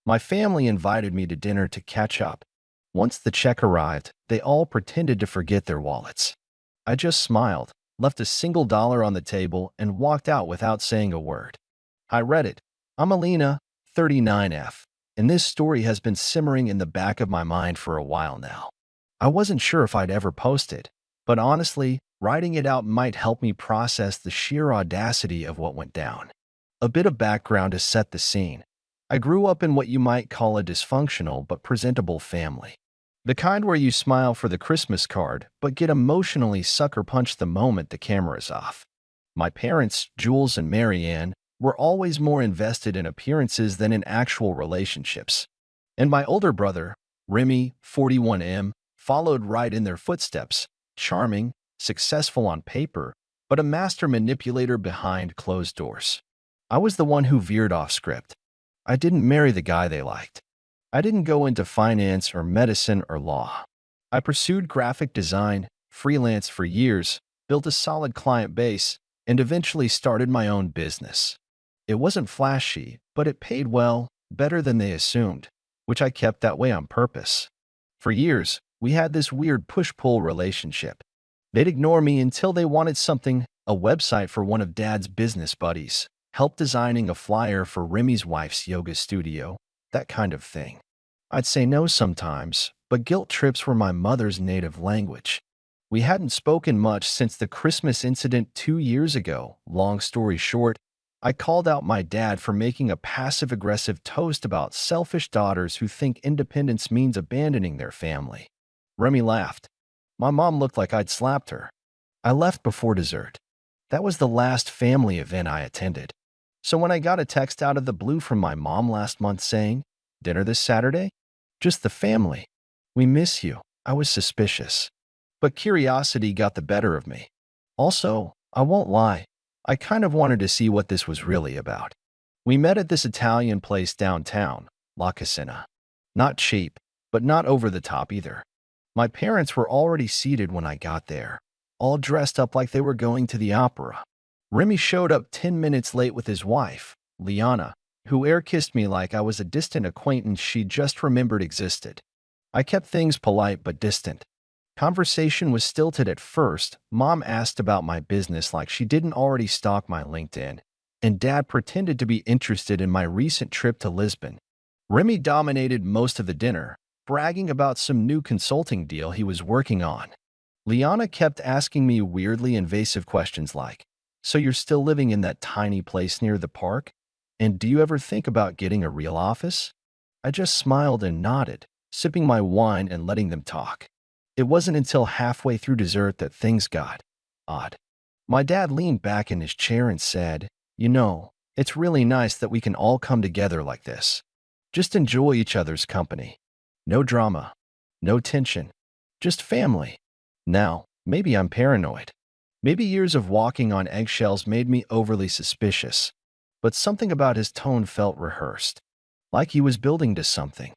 My family invited me to dinner to catch up. Once the check arrived, they all pretended to forget their wallets. I just smiled, left a single dollar on the table, and walked out without saying a word. I read it. I'm Alina, 39F, and this story has been simmering in the back of my mind for a while now. I wasn't sure if I'd ever post it, but honestly, writing it out might help me process the sheer audacity of what went down. A bit of background to set the scene. I grew up in what you might call a dysfunctional but presentable family. The kind where you smile for the Christmas card but get emotionally sucker punched the moment the camera's off. My parents, Jules and Marianne, were always more invested in appearances than in actual relationships. And my older brother, Remy, 41M, followed right in their footsteps, charming, successful on paper, but a master manipulator behind closed doors. I was the one who veered off script. I didn't marry the guy they liked. I didn't go into finance or medicine or law. I pursued graphic design, freelance for years, built a solid client base, and eventually started my own business. It wasn't flashy, but it paid well, better than they assumed, which I kept that way on purpose. For years, we had this weird push-pull relationship. They'd ignore me until they wanted something, a website for one of Dad's business buddies, help designing a flyer for Remy's wife's yoga studio, that kind of thing. I'd say no sometimes, but guilt trips were my mother's native language. We hadn't spoken much since the Christmas incident 2 years ago. Long story short, I called out my dad for making a passive-aggressive toast about selfish daughters who think independence means abandoning their family. Remy laughed. My mom looked like I'd slapped her. I left before dessert. That was the last family event I attended. So when I got a text out of the blue from my mom last month saying, "Dinner this Saturday? Just the family. We miss you," I was suspicious. But curiosity got the better of me. Also, I won't lie, I kind of wanted to see what this was really about. We met at this Italian place downtown, La Casina. Not cheap, but not over the top either. My parents were already seated when I got there, all dressed up like they were going to the opera. Remy showed up 10 minutes late with his wife, Liana, who air-kissed me like I was a distant acquaintance she just remembered existed. I kept things polite but distant. Conversation was stilted at first. Mom asked about my business like she didn't already stalk my LinkedIn, and Dad pretended to be interested in my recent trip to Lisbon. Remy dominated most of the dinner, bragging about some new consulting deal he was working on. Liana kept asking me weirdly invasive questions like, "So you're still living in that tiny place near the park? And do you ever think about getting a real office?" I just smiled and nodded, sipping my wine and letting them talk. It wasn't until halfway through dessert that things got odd. My dad leaned back in his chair and said, "It's really nice that we can all come together like this. Just enjoy each other's company. No drama, no tension, just family." Now, maybe I'm paranoid. Maybe years of walking on eggshells made me overly suspicious, but something about his tone felt rehearsed, like he was building to something.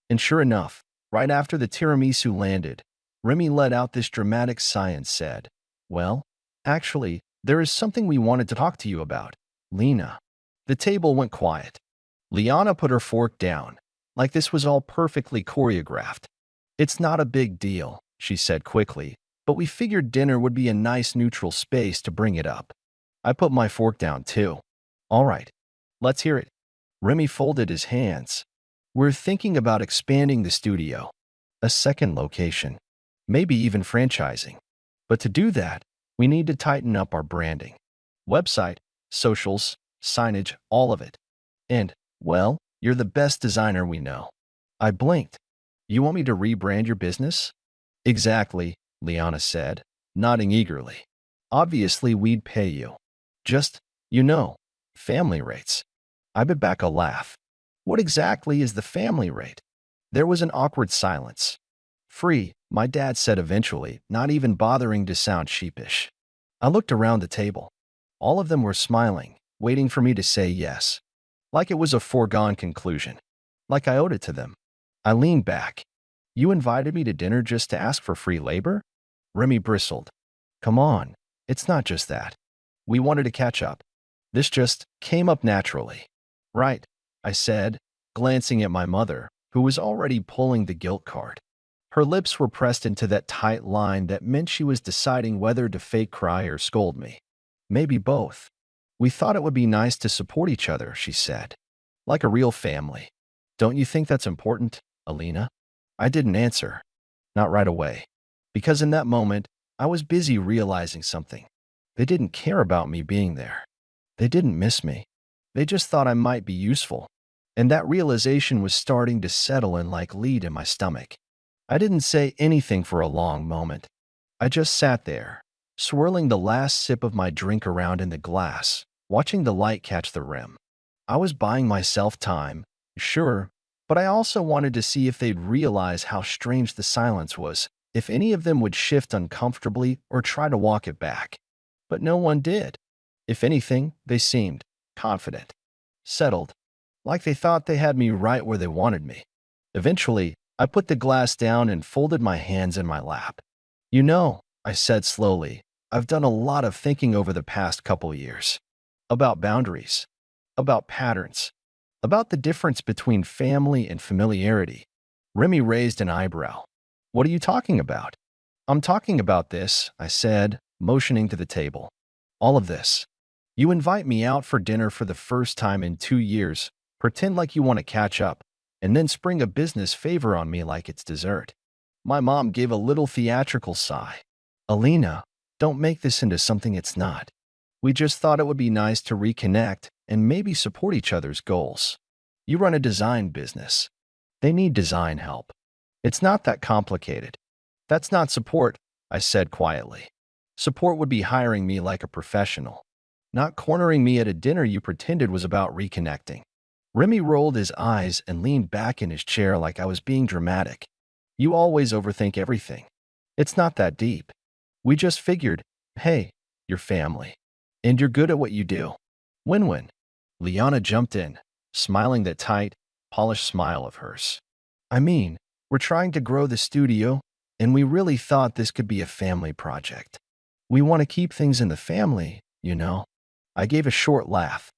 And sure enough, right after the tiramisu landed, Remy let out this dramatic sigh and said, "Well, actually, there is something we wanted to talk to you about, Lena." The table went quiet. Liana put her fork down, like this was all perfectly choreographed. "It's not a big deal," she said quickly, "but we figured dinner would be a nice neutral space to bring it up." I put my fork down too. "All right, let's hear it." Remy folded his hands. "We're thinking about expanding the studio. A second location. Maybe even franchising. But to do that, we need to tighten up our branding. Website, socials, signage, all of it. And, well, you're the best designer we know." I blinked. "You want me to rebrand your business?" "Exactly," Liana said, nodding eagerly. "Obviously, we'd pay you. Just, family rates." I bit back a laugh. What exactly is the family rate? There was an awkward silence. "Free," my dad said eventually, not even bothering to sound sheepish. I looked around the table. All of them were smiling, waiting for me to say yes. Like it was a foregone conclusion. Like I owed it to them. I leaned back. "You invited me to dinner just to ask for free labor?" Remy bristled. "Come on, it's not just that. We wanted to catch up. This just came up naturally." "Right," I said, glancing at my mother, who was already pulling the guilt card. Her lips were pressed into that tight line that meant she was deciding whether to fake cry or scold me. Maybe both. We thought it would be nice to support each other, she said. Like a real family. Don't you think that's important, Alina? I didn't answer. Not right away. Because in that moment, I was busy realizing something. They didn't care about me being there. They didn't miss me. They just thought I might be useful. And that realization was starting to settle in like lead in my stomach. I didn't say anything for a long moment. I just sat there, swirling the last sip of my drink around in the glass, watching the light catch the rim. I was buying myself time, sure, but I also wanted to see if they'd realize how strange the silence was, if any of them would shift uncomfortably or try to walk it back. But no one did. If anything, they seemed confident, settled, like they thought they had me right where they wanted me. Eventually, I put the glass down and folded my hands in my lap. You know, I said slowly, I've done a lot of thinking over the past couple years. About boundaries, about patterns, about the difference between family and familiarity. Remy raised an eyebrow. What are you talking about? I'm talking about this, I said, motioning to the table. All of this. You invite me out for dinner for the first time in 2 years, pretend like you want to catch up, and then spring a business favor on me like it's dessert. My mom gave a little theatrical sigh. Alina, don't make this into something it's not. We just thought it would be nice to reconnect and maybe support each other's goals. You run a design business. They need design help. It's not that complicated. That's not support, I said quietly. Support would be hiring me like a professional, not cornering me at a dinner you pretended was about reconnecting. Remy rolled his eyes and leaned back in his chair like I was being dramatic. You always overthink everything. It's not that deep. We just figured, hey, you're family. And you're good at what you do. Win-win. Liana jumped in, smiling that tight, polished smile of hers. I mean, we're trying to grow the studio, and we really thought this could be a family project. We want to keep things in the family, you know. I gave a short laugh.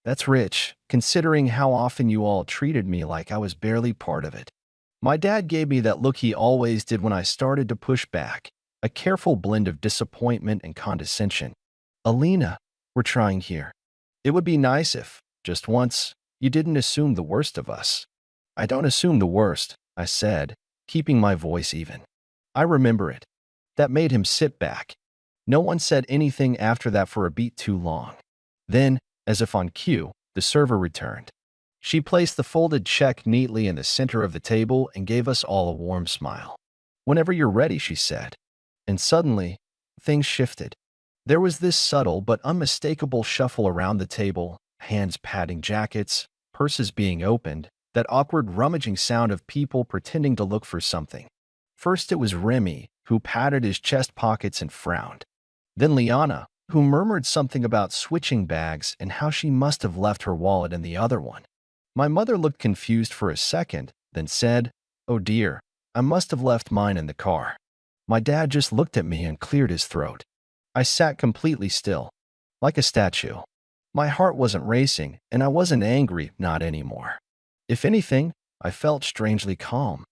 That's rich, considering how often you all treated me like I was barely part of it. My dad gave me that look he always did when I started to push back, a careful blend of disappointment and condescension. Alina, we're trying here. It would be nice if, just once, you didn't assume the worst of us. I don't assume the worst, I said, keeping my voice even. I remember it. That made him sit back. No one said anything after that for a beat too long. Then, as if on cue, the server returned. She placed the folded check neatly in the center of the table and gave us all a warm smile. Whenever you're ready, she said. And suddenly, things shifted. There was this subtle but unmistakable shuffle around the table, hands patting jackets, purses being opened, that awkward rummaging sound of people pretending to look for something. First it was Remy, who patted his chest pockets and frowned. Then Liana, who murmured something about switching bags and how she must have left her wallet in the other one. My mother looked confused for a second, then said, "Oh dear, I must have left mine in the car." My dad just looked at me and cleared his throat. I sat completely still, like a statue. My heart wasn't racing, and I wasn't angry, not anymore. If anything, I felt strangely calm,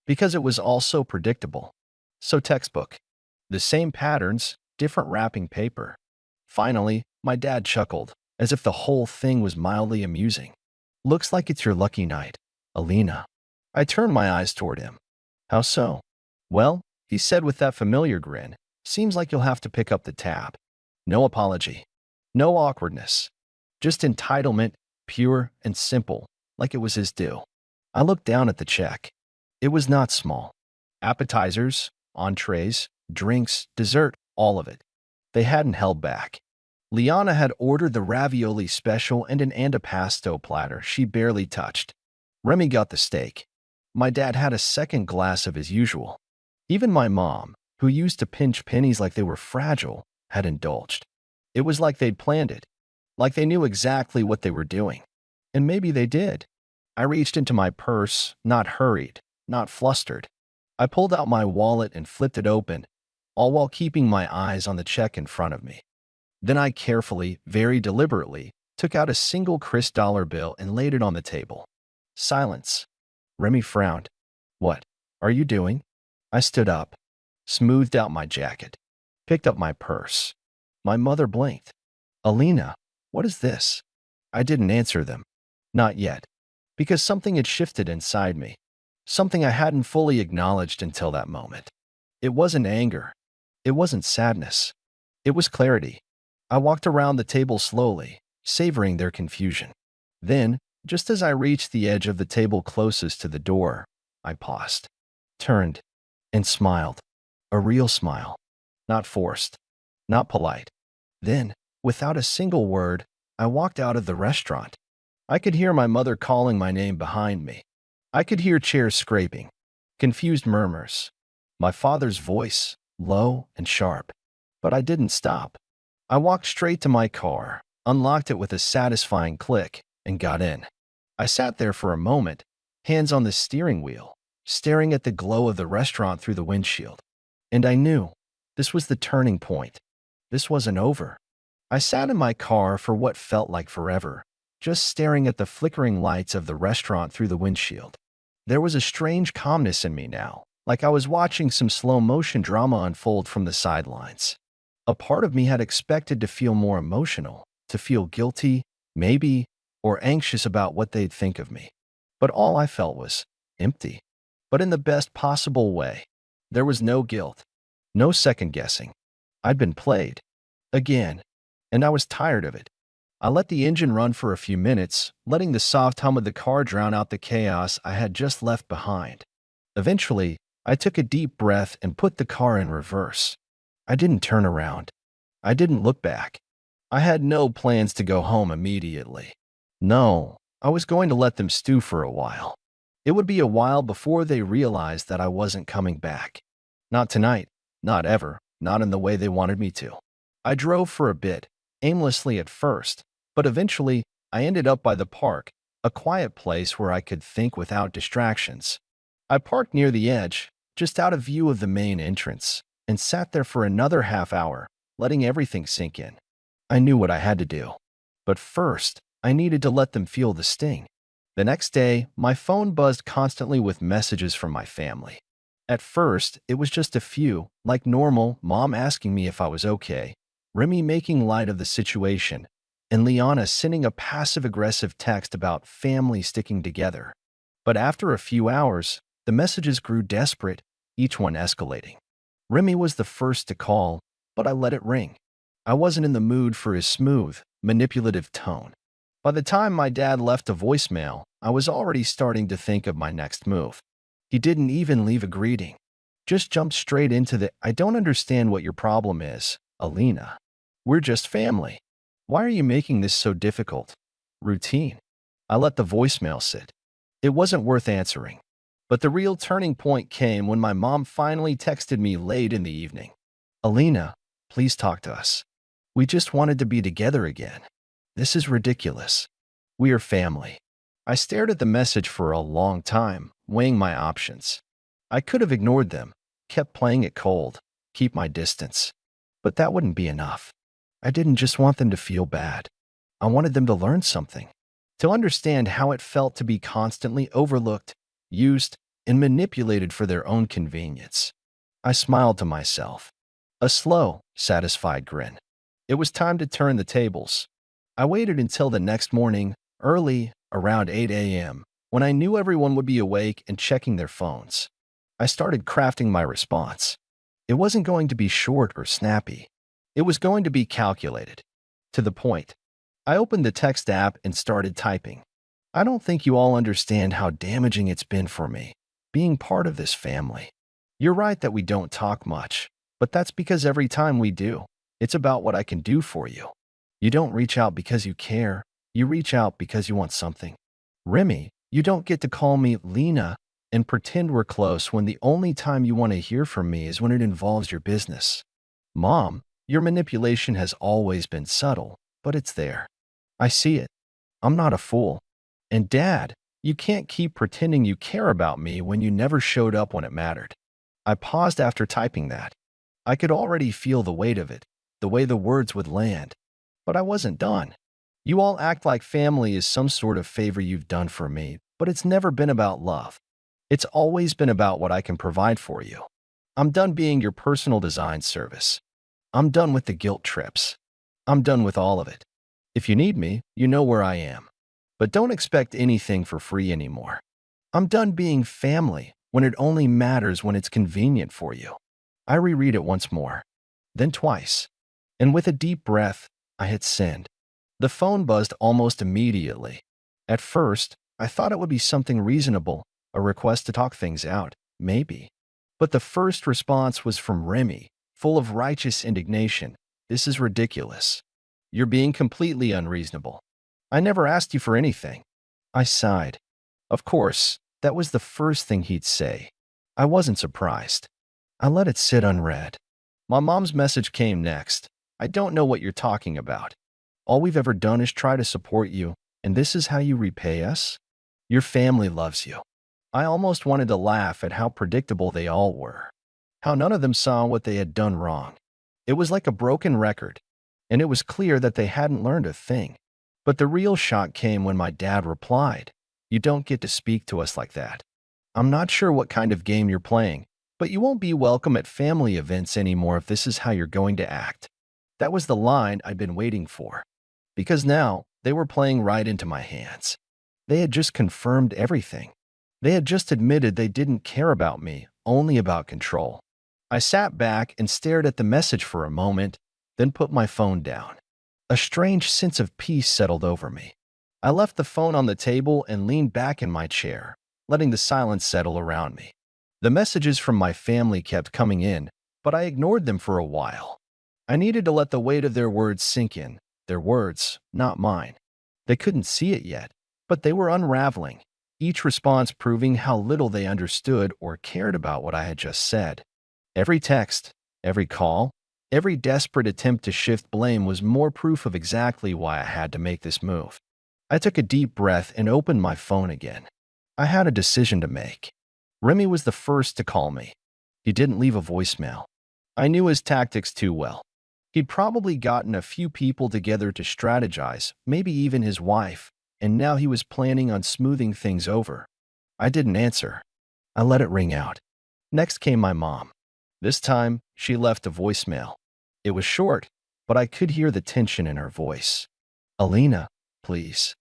because it was all so predictable. So textbook. The same patterns, different wrapping paper. Finally, my dad chuckled, as if the whole thing was mildly amusing. Looks like it's your lucky night, Alina. I turned my eyes toward him. How so? Well, he said with that familiar grin, seems like you'll have to pick up the tab. No apology. No awkwardness. Just entitlement, pure and simple, like it was his due. I looked down at the check. It was not small. Appetizers, entrees, drinks, dessert, all of it. They hadn't held back. Liana had ordered the ravioli special and an antipasto platter she barely touched. Remy got the steak. My dad had a second glass of his usual. Even my mom, who used to pinch pennies like they were fragile, had indulged. It was like they'd planned it, like they knew exactly what they were doing. And maybe they did. I reached into my purse, not hurried, not flustered. I pulled out my wallet and flipped it open, all while keeping my eyes on the check in front of me. Then I carefully, very deliberately, took out a single crisp dollar bill and laid it on the table. Silence. Remy frowned. What are you doing? I stood up, smoothed out my jacket, picked up my purse. My mother blinked. Alina, what is this? I didn't answer them. Not yet. Because something had shifted inside me. Something I hadn't fully acknowledged until that moment. It wasn't anger. It wasn't sadness. It was clarity. I walked around the table slowly, savoring their confusion. Then, just as I reached the edge of the table closest to the door, I paused, turned, and smiled. A real smile. Not forced. Not polite. Then, without a single word, I walked out of the restaurant. I could hear my mother calling my name behind me. I could hear chairs scraping, confused murmurs. My father's voice, low and sharp. But I didn't stop. I walked straight to my car, unlocked it with a satisfying click, and got in. I sat there for a moment, hands on the steering wheel, staring at the glow of the restaurant through the windshield. And I knew this was the turning point. This wasn't over. I sat in my car for what felt like forever, just staring at the flickering lights of the restaurant through the windshield. There was a strange calmness in me now, like I was watching some slow-motion drama unfold from the sidelines. A part of me had expected to feel more emotional, to feel guilty, maybe, or anxious about what they'd think of me. But all I felt was empty. But in the best possible way. There was no guilt, no second-guessing. I'd been played. Again. And I was tired of it. I let the engine run for a few minutes, letting the soft hum of the car drown out the chaos I had just left behind. Eventually, I took a deep breath and put the car in reverse. I didn't turn around. I didn't look back. I had no plans to go home immediately. No, I was going to let them stew for a while. It would be a while before they realized that I wasn't coming back. Not tonight, not ever, not in the way they wanted me to. I drove for a bit, aimlessly at first, but eventually I ended up by the park, a quiet place where I could think without distractions. I parked near the edge, just out of view of the main entrance, and sat there for another half hour, letting everything sink in. I knew what I had to do. But first, I needed to let them feel the sting. The next day, my phone buzzed constantly with messages from my family. At first, it was just a few, like normal, Mom asking me if I was okay, Remy making light of the situation, and Liana sending a passive-aggressive text about family sticking together. But after a few hours, the messages grew desperate, each one escalating. Remy was the first to call, but I let it ring. I wasn't in the mood for his smooth, manipulative tone. By the time my dad left a voicemail, I was already starting to think of my next move. He didn't even leave a greeting. Just jumped straight into the, I don't understand what your problem is, Alina. We're just family. Why are you making this so difficult? Routine. I let the voicemail sit. It wasn't worth answering. But the real turning point came when my mom finally texted me late in the evening. Alina, please talk to us. We just wanted to be together again. This is ridiculous. We are family. I stared at the message for a long time, weighing my options. I could have ignored them, kept playing it cold, keep my distance. But that wouldn't be enough. I didn't just want them to feel bad. I wanted them to learn something, to understand how it felt to be constantly overlooked, used, and manipulated for their own convenience. I smiled to myself. A slow, satisfied grin. It was time to turn the tables. I waited until the next morning, early, around 8 a.m., when I knew everyone would be awake and checking their phones. I started crafting my response. It wasn't going to be short or snappy. It was going to be calculated. To the point. I opened the text app and started typing. I don't think you all understand how damaging it's been for me, being part of this family. You're right that we don't talk much, but that's because every time we do, it's about what I can do for you. You don't reach out because you care. You reach out because you want something. Remy, you don't get to call me Lena and pretend we're close when the only time you want to hear from me is when it involves your business. Mom, your manipulation has always been subtle, but it's there. I see it. I'm not a fool. And Dad, you can't keep pretending you care about me when you never showed up when it mattered. I paused after typing that. I could already feel the weight of it, the way the words would land. But I wasn't done. You all act like family is some sort of favor you've done for me, but it's never been about love. It's always been about what I can provide for you. I'm done being your personal design service. I'm done with the guilt trips. I'm done with all of it. If you need me, you know where I am. But don't expect anything for free anymore. I'm done being family when it only matters when it's convenient for you. I reread it once more, then twice. And with a deep breath, I hit send. The phone buzzed almost immediately. At first, I thought it would be something reasonable, a request to talk things out, maybe. But the first response was from Remy, full of righteous indignation. This is ridiculous. You're being completely unreasonable. I never asked you for anything. I sighed. Of course, that was the first thing he'd say. I wasn't surprised. I let it sit unread. My mom's message came next. I don't know what you're talking about. All we've ever done is try to support you, and this is how you repay us? Your family loves you. I almost wanted to laugh at how predictable they all were. How none of them saw what they had done wrong. It was like a broken record, and it was clear that they hadn't learned a thing. But the real shock came when my dad replied, "You don't get to speak to us like that. I'm not sure what kind of game you're playing, but you won't be welcome at family events anymore if this is how you're going to act." That was the line I'd been waiting for. Because now, they were playing right into my hands. They had just confirmed everything. They had just admitted they didn't care about me, only about control. I sat back and stared at the message for a moment, then put my phone down. A strange sense of peace settled over me. I left the phone on the table and leaned back in my chair, letting the silence settle around me. The messages from my family kept coming in, but I ignored them for a while. I needed to let the weight of their words sink in. Their words, not mine. They couldn't see it yet, but they were unraveling, each response proving how little they understood or cared about what I had just said. Every text, every call, every desperate attempt to shift blame was more proof of exactly why I had to make this move. I took a deep breath and opened my phone again. I had a decision to make. Remy was the first to call me. He didn't leave a voicemail. I knew his tactics too well. He'd probably gotten a few people together to strategize, maybe even his wife, and now he was planning on smoothing things over. I didn't answer. I let it ring out. Next came my mom. This time, she left a voicemail. It was short, but I could hear the tension in her voice. "Alina, please.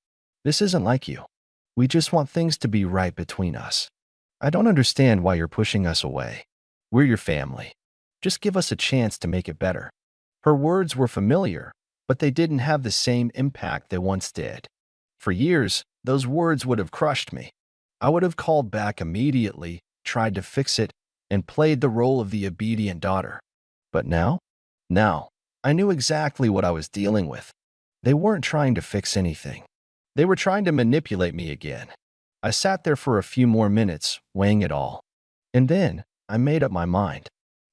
This isn't like you. We just want things to be right between us. I don't understand why you're pushing us away. We're your family. Just give us a chance to make it better." Her words were familiar, but they didn't have the same impact they once did. For years, those words would have crushed me. I would have called back immediately, tried to fix it, and played the role of the obedient daughter. But now, I knew exactly what I was dealing with. They weren't trying to fix anything. They were trying to manipulate me again. I sat there for a few more minutes, weighing it all. And then, I made up my mind.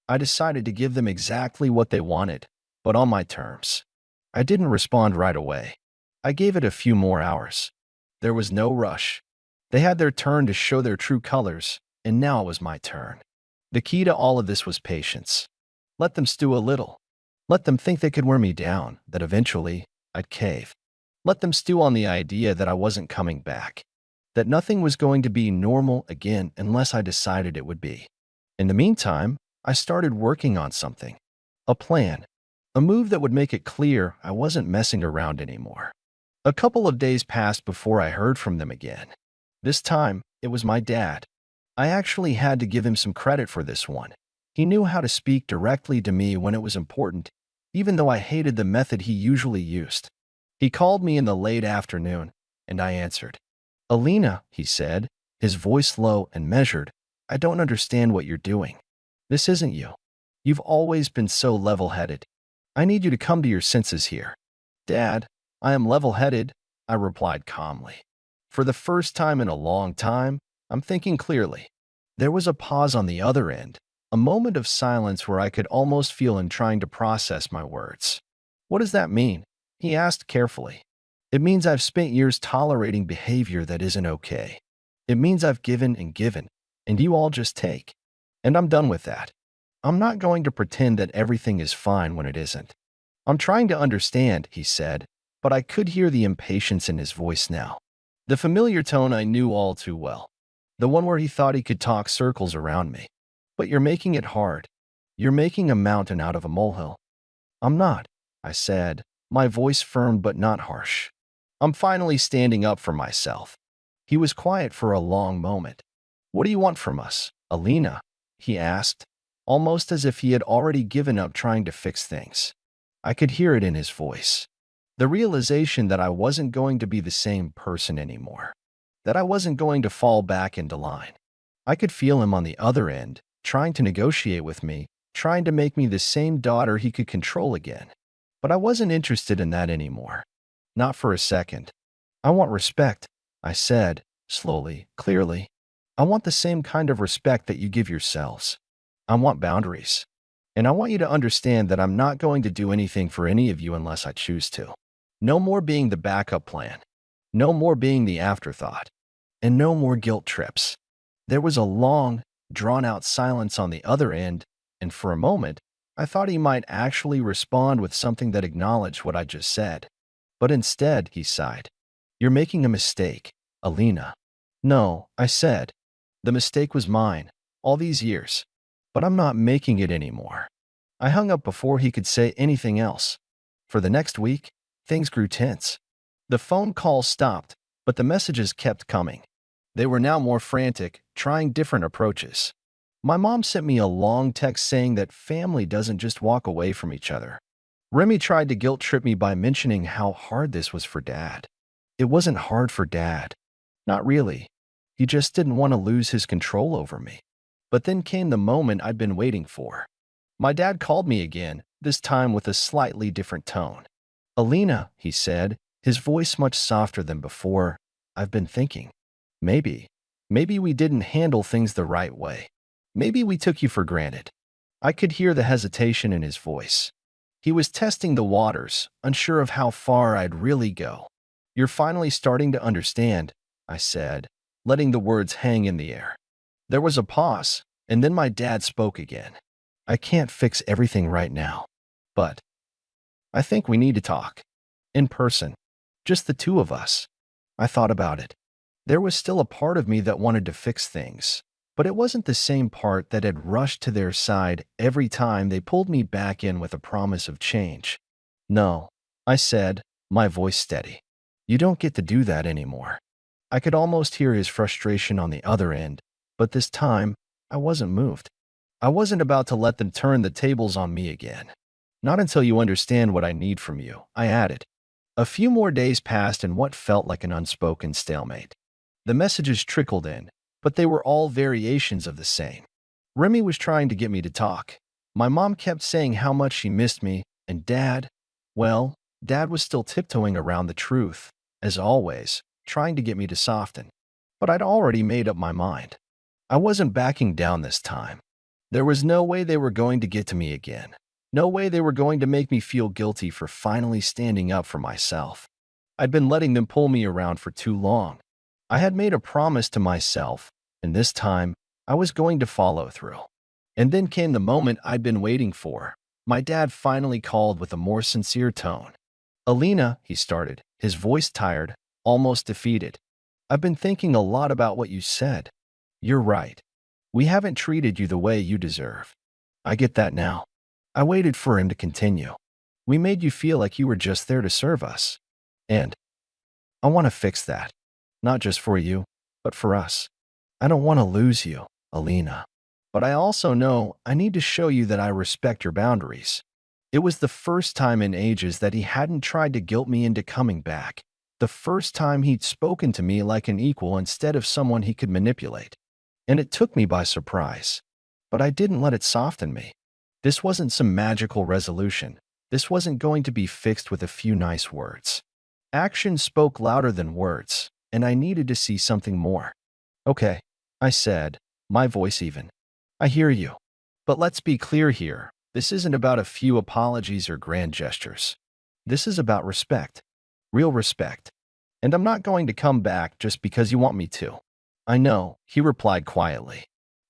I decided to give them exactly what they wanted, but on my terms. I didn't respond right away. I gave it a few more hours. There was no rush. They had their turn to show their true colors, and now it was my turn. The key to all of this was patience. Let them stew a little. Let them think they could wear me down, that eventually I'd cave. Let them stew on the idea that I wasn't coming back, that nothing was going to be normal again unless I decided it would be. In the meantime, I started working on something. A plan. A move that would make it clear I wasn't messing around anymore. A couple of days passed before I heard from them again. This time, it was my dad. I actually had to give him some credit for this one. He knew how to speak directly to me when it was important, even though I hated the method he usually used. He called me in the late afternoon, and I answered. "Alina," he said, his voice low and measured, "I don't understand what you're doing. This isn't you. You've always been so level-headed. I need you to come to your senses here." "Dad, I am level-headed," I replied calmly. For the first time in a long time, I'm thinking clearly. There was a pause on the other end, a moment of silence where I could almost feel him trying to process my words. "What does that mean?" he asked carefully. "It means I've spent years tolerating behavior that isn't okay. It means I've given, and you all just take. And I'm done with that. I'm not going to pretend that everything is fine when it isn't. I'm trying to understand," he said, but I could hear the impatience in his voice now. The familiar tone I knew all too well. The one where he thought he could talk circles around me. But you're making it hard. You're making a mountain out of a molehill. I'm not, I said, my voice firm but not harsh. I'm finally standing up for myself. He was quiet for a long moment. What do you want from us, Alina? He asked, almost as if he had already given up trying to fix things. I could hear it in his voice. The realization that I wasn't going to be the same person anymore. That I wasn't going to fall back into line. I could feel him on the other end, trying to negotiate with me, trying to make me the same daughter he could control again. But I wasn't interested in that anymore. Not for a second. I want respect, I said, slowly, clearly. I want the same kind of respect that you give yourselves. I want boundaries. And I want you to understand that I'm not going to do anything for any of you unless I choose to. No more being the backup plan. No more being the afterthought. And no more guilt trips. There was a long, drawn-out silence on the other end, and for a moment, I thought he might actually respond with something that acknowledged what I just said. But instead, he sighed. You're making a mistake, Alina. No, I said. The mistake was mine, all these years. But I'm not making it anymore. I hung up before he could say anything else. For the next week, things grew tense. The phone calls stopped, but the messages kept coming. They were now more frantic, trying different approaches. My mom sent me a long text saying that family doesn't just walk away from each other. Remy tried to guilt-trip me by mentioning how hard this was for Dad. It wasn't hard for Dad. Not really. He just didn't want to lose his control over me. But then came the moment I'd been waiting for. My dad called me again, this time with a slightly different tone. Alina, he said, his voice much softer than before. I've been thinking. Maybe we didn't handle things the right way. Maybe we took you for granted. I could hear the hesitation in his voice. He was testing the waters, unsure of how far I'd really go. You're finally starting to understand, I said, letting the words hang in the air. There was a pause, and then my dad spoke again. I can't fix everything right now, but I think we need to talk. In person. Just the two of us. I thought about it. There was still a part of me that wanted to fix things, but it wasn't the same part that had rushed to their side every time they pulled me back in with a promise of change. No, I said, my voice steady. You don't get to do that anymore. I could almost hear his frustration on the other end, but this time, I wasn't moved. I wasn't about to let them turn the tables on me again. Not until you understand what I need from you, I added. A few more days passed in what felt like an unspoken stalemate. The messages trickled in, but they were all variations of the same. Remy was trying to get me to talk. My mom kept saying how much she missed me, and Dad, well, Dad was still tiptoeing around the truth, as always, trying to get me to soften. But I'd already made up my mind. I wasn't backing down this time. There was no way they were going to get to me again. No way they were going to make me feel guilty for finally standing up for myself. I'd been letting them pull me around for too long. I had made a promise to myself, and this time, I was going to follow through. And then came the moment I'd been waiting for. My dad finally called with a more sincere tone. Alina, he started, his voice tired, almost defeated. I've been thinking a lot about what you said. You're right. We haven't treated you the way you deserve. I get that now. I waited for him to continue. We made you feel like you were just there to serve us. And I want to fix that. Not just for you, but for us. I don't want to lose you, Alina. But I also know I need to show you that I respect your boundaries. It was the first time in ages that he hadn't tried to guilt me into coming back. The first time he'd spoken to me like an equal instead of someone he could manipulate. And it took me by surprise. But I didn't let it soften me. This wasn't some magical resolution. This wasn't going to be fixed with a few nice words. Action spoke louder than words, and I needed to see something more. Okay, I said, my voice even. I hear you. But let's be clear here. This isn't about a few apologies or grand gestures. This is about respect. Real respect. And I'm not going to come back just because you want me to. I know, he replied quietly.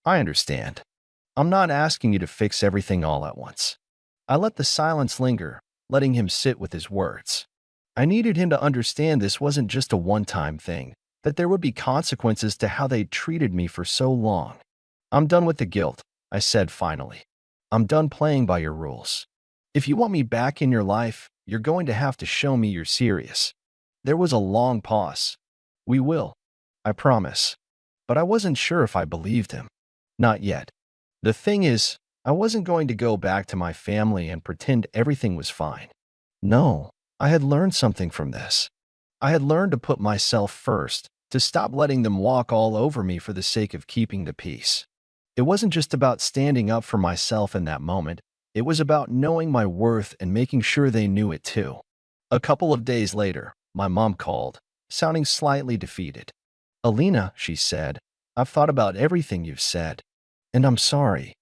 I understand. I'm not asking you to fix everything all at once. I let the silence linger, letting him sit with his words. I needed him to understand this wasn't just a one-time thing. that there would be consequences to how they treated me for so long. I'm done with the guilt, I said finally. I'm done playing by your rules. If you want me back in your life, you're going to have to show me you're serious. There was a long pause. We will, I promise. But I wasn't sure if I believed him. Not yet. The thing is, I wasn't going to go back to my family and pretend everything was fine. No, I had learned something from this. I had learned to put myself first, to stop letting them walk all over me for the sake of keeping the peace. It wasn't just about standing up for myself in that moment. It was about knowing my worth and making sure they knew it too. A couple of days later, my mom called, sounding slightly defeated. Alina, she said, I've thought about everything you've said, and I'm sorry.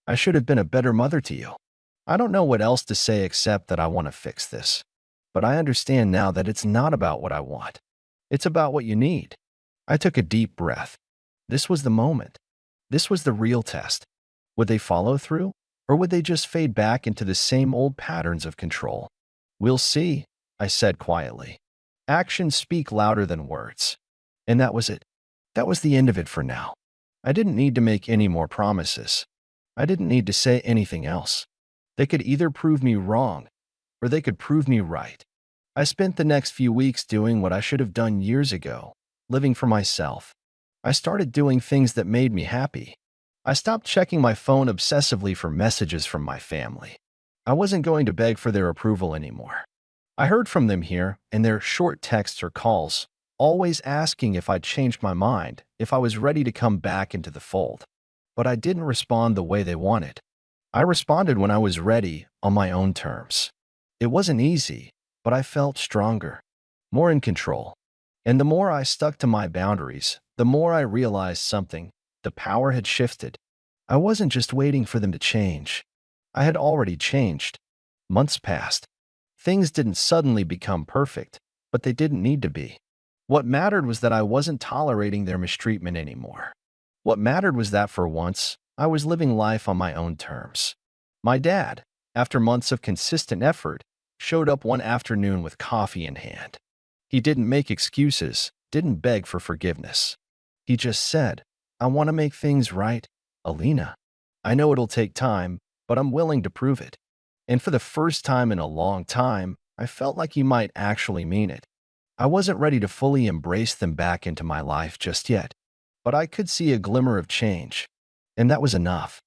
I should have been a better mother to you. I don't know what else to say except that I want to fix this. But I understand now that it's not about what I want. It's about what you need. I took a deep breath. This was the moment. This was the real test. Would they follow through? Or would they just fade back into the same old patterns of control? We'll see, I said quietly. Actions speak louder than words. And that was it. That was the end of it for now. I didn't need to make any more promises. I didn't need to say anything else. They could either prove me wrong, or they could prove me right. I spent the next few weeks doing what I should have done years ago, living for myself. I started doing things that made me happy. I stopped checking my phone obsessively for messages from my family. I wasn't going to beg for their approval anymore. I heard from them here in their short texts or calls, always asking if I'd changed my mind, if I was ready to come back into the fold. But I didn't respond the way they wanted. I responded when I was ready, on my own terms. It wasn't easy, but I felt stronger, more in control. And the more I stuck to my boundaries, the more I realized something. The power had shifted. I wasn't just waiting for them to change. I had already changed. Months passed. Things didn't suddenly become perfect, but they didn't need to be. What mattered was that I wasn't tolerating their mistreatment anymore. What mattered was that for once, I was living life on my own terms. My dad, after months of consistent effort, showed up one afternoon with coffee in hand. He didn't make excuses, didn't beg for forgiveness. He just said, I want to make things right, Alina. I know it'll take time, but I'm willing to prove it. And for the first time in a long time, I felt like he might actually mean it. I wasn't ready to fully embrace them back into my life just yet, but I could see a glimmer of change, and that was enough.